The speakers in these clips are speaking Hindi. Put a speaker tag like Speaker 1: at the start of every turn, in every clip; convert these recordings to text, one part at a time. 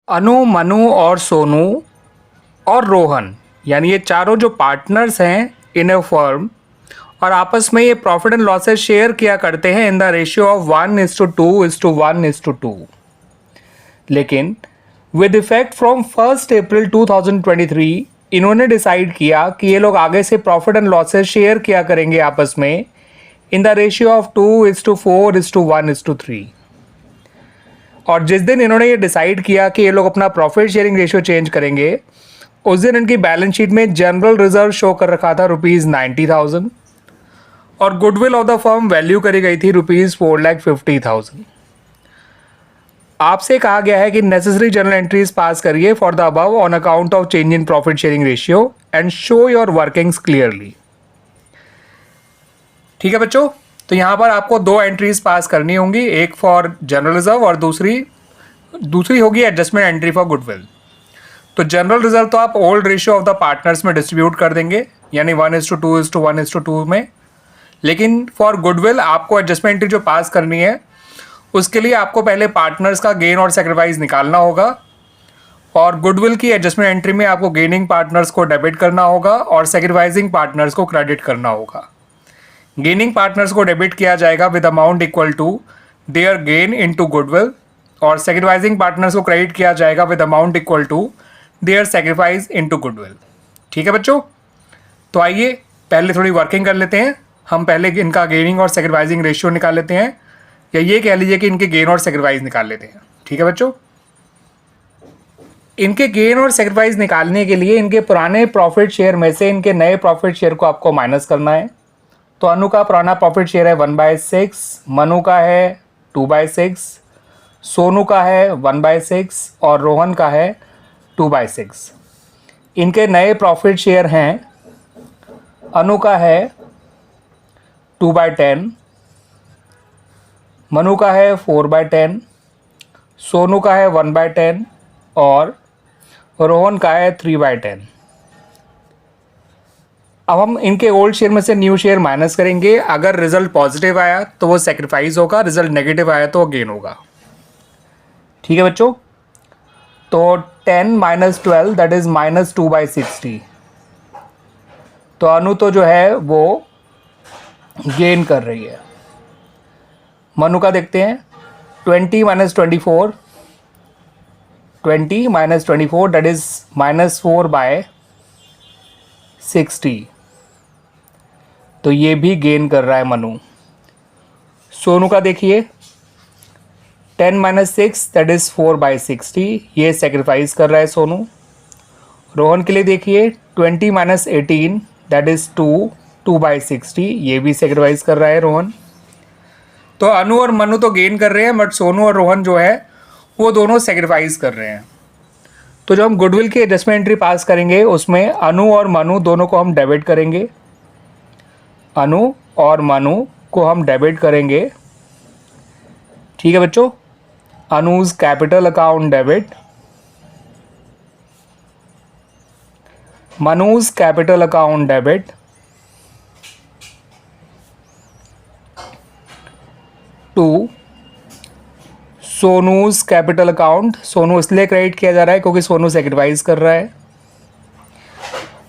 Speaker 1: अनु, मनु और सोनू और रोहन, यानी ये चारों जो पार्टनर्स हैं इन अ फर्म, और आपस में ये प्रॉफिट एंड लॉसेस शेयर किया करते हैं इन द रेशियो ऑफ 1:2:1:2। लेकिन विद इफेक्ट फ्रॉम 1 अप्रैल 2023 इन्होंने डिसाइड किया कि ये लोग आगे से प्रॉफिट एंड लॉसेस शेयर किया करेंगे आपस में इन द रेशियो ऑफ 2:4:1:3। और जिस दिन इन्होंने ये डिसाइड किया कि ये लोग अपना प्रॉफिट शेयरिंग रेशियो चेंज करेंगे, उस दिन इनकी बैलेंस शीट में जनरल रिजर्व शो कर रखा था ₹90,000 और goodwill of the firm value करी गई थी ₹4,50,000। आपसे कहा गया है कि नेसेसरी जर्नल एंट्रीज पास करिए for the above on account of change in profit sharing ratio and show your workings clearly. ठीक है बच्चों, तो यहाँ पर आपको दो एंट्रीज पास करनी होंगी, एक फॉर जनरल रिजर्व और दूसरी होगी एडजस्टमेंट एंट्री फॉर गुडविल। तो जनरल रिजर्व तो आप old ratio of the partners में डिस्ट्रीब्यूट कर देंगे, यानी 1:2:1:2 में। लेकिन फॉर गुडविल आपको एडजस्टमेंट एंट्री जो पास करनी है, उसके लिए आपको पहले पार्टनर्स का गेन और सेक्रीफाइस निकालना होगा, और गुडविल की एडजस्टमेंट एंट्री में आपको गेनिंग पार्टनर्स को डेबिट करना होगा और सेक्रीफाइसिंग पार्टनर्स को क्रेडिट करना होगा। गेनिंग पार्टनर्स को डेबिट किया जाएगा with amount equal to their gain into goodwill, और सेक्रीफाइसिंग पार्टनर्स को क्रेडिट किया जाएगा with amount equal to their sacrifice into goodwill. ठीक है बच्चों, तो आइए पहले थोड़ी वर्किंग कर लेते हैं। हम पहले इनका गेनिंग और सेक्रीफाइसिंग रेशियो निकाल लेते हैं, या ये कह लीजिए कि इनके गेन और सेक्रीफाइस निकाल लेते हैं। ठीक है बच्चों, इनके गेन और सेक्रीफाइस निकालने के लिए इनके पुराने प्रॉफिट शेयर में से इनके नए प्रॉफिट शेयर को आपको माइनस करना है। तो अनु का पुराना प्रॉफिट शेयर है 1/6, मनु का है 2/6, सोनू का है 1/6 और रोहन का है 2/6। इनके नए प्रॉफिट शेयर हैं, अनु का है 2/10, मनु का है 4/10, सोनू का है 1/10 और रोहन का है 3/10। अब हम इनके ओल्ड शेयर में से न्यू शेयर माइनस करेंगे। अगर रिजल्ट पॉजिटिव आया तो वो सेक्रीफाइस होगा, रिजल्ट नेगेटिव आया तो वो गेन होगा। ठीक है बच्चों, तो 10 - 12 दैट इज -2/60। तो अनु तो जो है वो गेन कर रही है। मनु का देखते हैं, 20 - 24, 20 - 24 दैट इज -4/60। तो ये भी गेन कर रहा है मनु। सोनू का देखिए, 10 - 6 दैट इज 4/60, ये सेक्रीफाइस कर रहा है सोनू। रोहन के लिए देखिए, 20 - 18 दैट इज 2/60, ये भी सेक्रीफाइस कर रहा है रोहन। तो अनु और मनु तो गेन कर रहे हैं, बट सोनू और रोहन जो है वो दोनों सेक्रीफाइस कर रहे हैं। तो जब हम गुडविल की एडजस्टमेंट एंट्री पास करेंगे, उसमें अनु और मनु दोनों को हम डेबिट करेंगे। अनु और मनु को हम डेबिट करेंगे। ठीक है बच्चों, Anuj capital account debit, Manuj capital account debit, to Sonu's capital account. Sonu इसलिए क्रेडिट किया जा रहा है क्योंकि सोनू सेक्रीफाइस कर रहा है,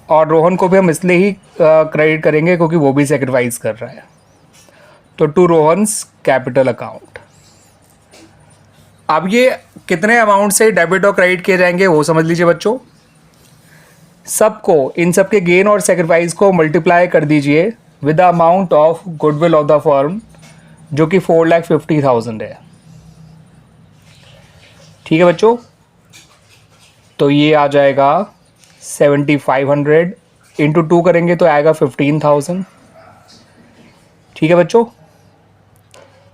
Speaker 1: और रोहन को भी हम इसलिए ही क्रेडिट करेंगे क्योंकि वो भी सेक्रीफाइस कर रहा है। तो टू रोहन्स कैपिटल अकाउंट। अब ये कितने अमाउंट से डेबिट और क्रेडिट किए जाएंगे वो समझ लीजिए बच्चों। सबको, इन सब के गेन और सेक्रीफाइस को मल्टीप्लाई कर दीजिए with the amount of goodwill of the firm, जो कि 4,50,000 है। ठीक है बच्चों, तो ये आ जाएगा 7,500 इंटू 2 करेंगे तो आएगा 15,000। ठीक है बच्चों,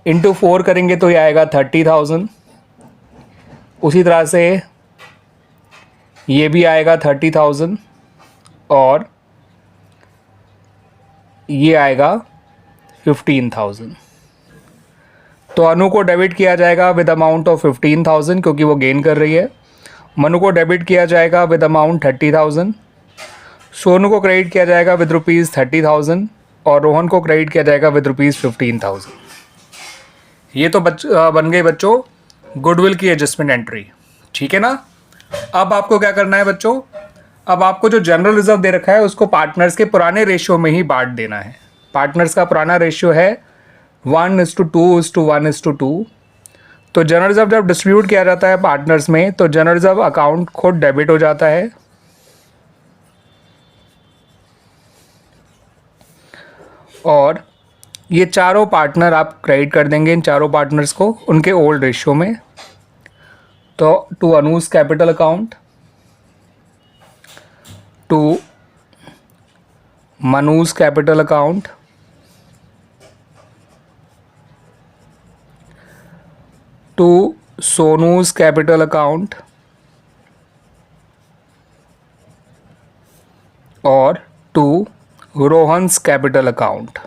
Speaker 1: इंटू 4 करेंगे तो ये आएगा 30,000। उसी तरह से ये भी आएगा 30,000 और ये आएगा 15,000। तो अनु को डेबिट किया जाएगा विद अमाउंट ऑफ 15,000 क्योंकि वो गेन कर रही है। मनु को डेबिट किया जाएगा विद अमाउंट 30,000। सोनू को क्रेडिट किया जाएगा विद ₹30,000 और रोहन को क्रेडिट किया जाएगा विद ₹15,000। ये तो बन गई बच्चों गुडविल की एडजस्टमेंट एंट्री। ठीक है ना। अब आपको क्या करना है बच्चों, अब आपको जो जनरल रिजर्व दे रखा है उसको पार्टनर्स के पुराने रेशियो में ही बांट देना है। पार्टनर्स का पुराना रेशियो है 1:2:1:2। तो जनरल रिजर्व जब डिस्ट्रीब्यूट किया जाता है पार्टनर्स में तो जनरल रिजर्व अकाउंट खुद डेबिट हो जाता है और ये चारों पार्टनर आप क्रेडिट कर देंगे इन चारों पार्टनर्स को उनके ओल्ड रेशियो में। तो to Anuj's capital account, to Manuj's capital account, to Sonu's capital account और to Rohan's capital account.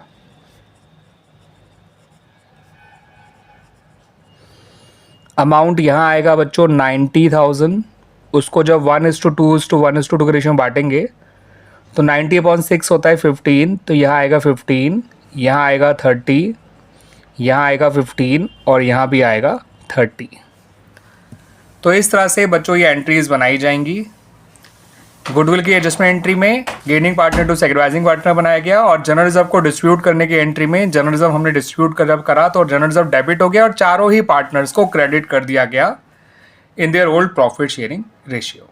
Speaker 1: Amount यहाँ आएगा बच्चों 90,000। उसको जब 1:2:1:2 के रेशियो में बांटेंगे तो 90/6 होता है 15, तो यहाँ आएगा 15, यहाँ आएगा 30, यहाँ आएगा 15 और यहाँ भी आएगा 30। तो इस तरह से बच्चों ये एंट्रीज बनाई जाएंगी। गुडविल की एडजस्टमेंट एंट्री में gaining partner to sacrificing partner बनाया गया और जनरल रिजर्व को डिस्ट्रीब्यूट करने की एंट्री में जनरल रिजर्व हमने डिस्ट्रीब्यूट जब करा तो जनरल रिजर्व डेबिट हो गया और चारों ही पार्टनर्स को क्रेडिट कर दिया गया in their old profit sharing ratio.